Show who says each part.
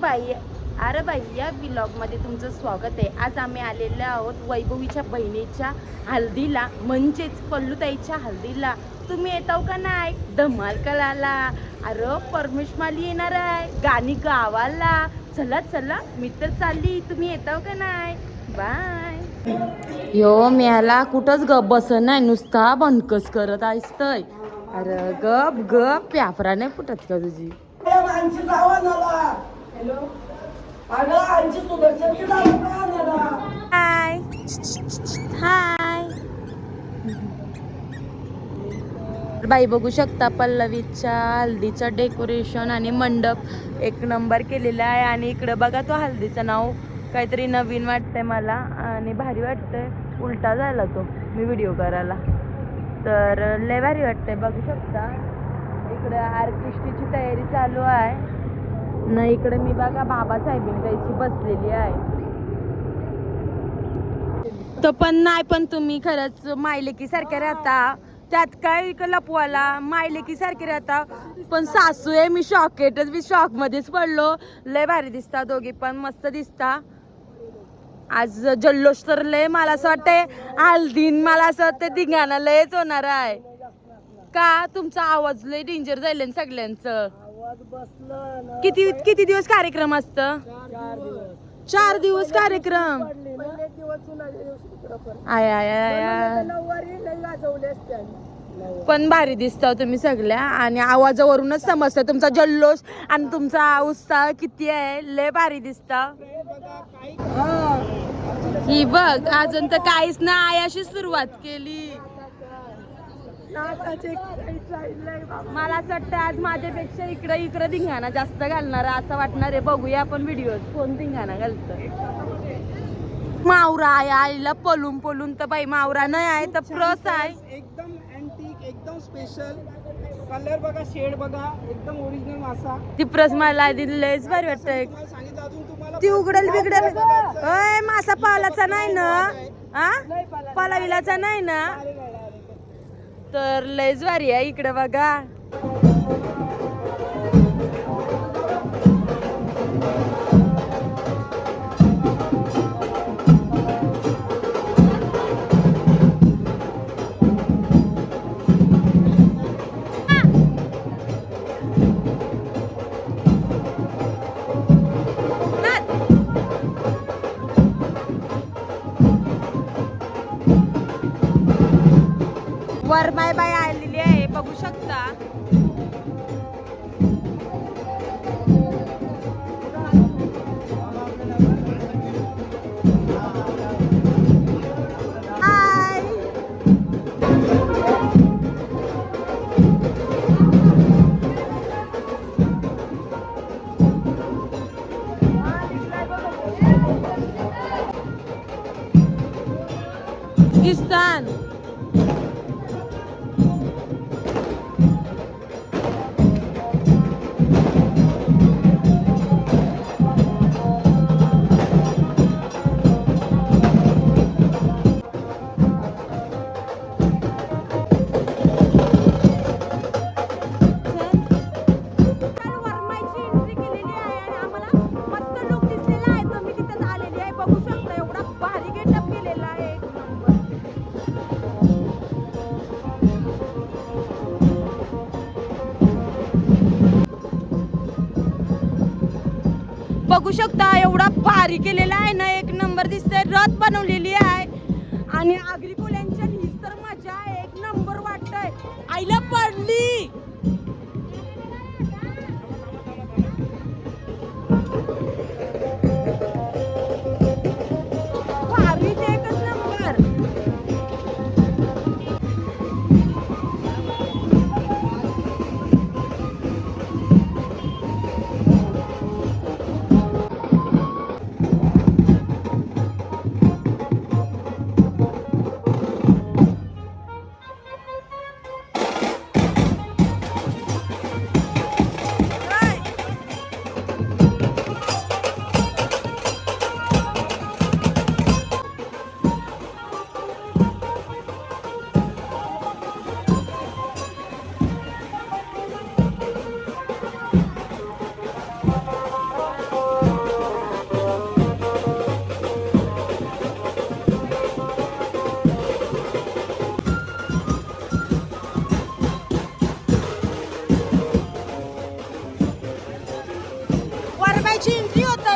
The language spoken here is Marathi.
Speaker 1: बाई अरे बाई या व्लॉगमध्ये तुमचं स्वागत आहे. आज आम्ही आलेलो आहोत वैभवीच्या बहिणीच्या हल्दीला, म्हणजेच पल्लूताईच्या हल्दीला. तुम्ही येताव का नाही? धमाल करायला. अरे परमेशमाली येणार आहे, गाणी गावाला. चला चला मी तर चालली, तुम्ही येताव का नाही? बाय. यो म्याला कुठंच गप बस नाही, नुसता बनकस करत असतय. अरे गप गप प्यापरा नाही फुटत का तुझी? हाय हाय बाई, बघू शकता पल्लवीच्या हल्दीचं डेकोरेशन आणि मंडप एक नंबर केलेला आहे. आणि इकडं बघा, तो हल्दीचं नाव काहीतरी नवीन वाटतंय मला आणि भारी वाटतंय. उलटा झाला तो मी व्हिडिओ करायला, तर लय भारी वाटतंय. बघू शकता इकडे ऑर्केस्ट्राची तयारी चालू आहे ना. इकडे मी बघा बाबासाहेबांची बसलेली आहे. तर पण नाही, पण तुम्ही खरंच मायलेकी सारखे राहता, त्यात काय लपवाला. मायलेकी सारखे राहता, पण सासू आहे मी शॉकेटच, मी शॉक मध्येच पडलो. लय भारी दिसता दोघी पण, मस्त दिसता. आज जल्लोष तर लय, मला असं वाटतंय हल्दीन, मला असं वाटतं धिंगाणा लयच होणार आहे. का तुमचा आवाज लय डेंजर जाईल सगळ्यांचं. किती किती दिवस कार्यक्रम असत? 4 दिवस कार्यक्रम. आय आय आय, पण भारी दिसता तुम्ही सगळ्या, आणि आवाजावरूनच समजतं तुमचा जल्लोष आणि तुमचा उत्साह किती आहे. लय भारी दिसता. ही बघ, अजून तर काहीच नाही, अशी सुरुवात केली. मला असं वाटतं आज माझ्यापेक्षा इकडं धिंगाणा जास्त घालणार असं वाटणार आहे. बघूया आपण व्हिडिओत कोण धिंगाणा घालतं. मावरा आहे, आईला पलून तर बाई मावरा नाही आहे तर प्रस आहे.
Speaker 2: एकदम अँटिक, एकदम स्पेशल कलर बघा, शेड बघा, एकदम ओरिजिनल मासा.
Speaker 1: ती प्रस मला दिलेच भारी वाटतंय. ती उघडेल बिघडेल. अय मासा पालाचा नाही ना, हा पालाविलाचा नाही ना, तर लयच भारी आहे. इकडे बघा, वरमाय बाई आलेली आहे, बघू शकता. पाकिस्तान बघू शकता, एवढा भारी केलेला आहे ना, एक नंबर दिसतंय. रथ बनवलेली आहे आणि आगरी कोल्यांच्या हीच तर मजा आहे, एक नंबर वाटतंय. आईला पडली. भारी ते एकच नंबर. भारी होत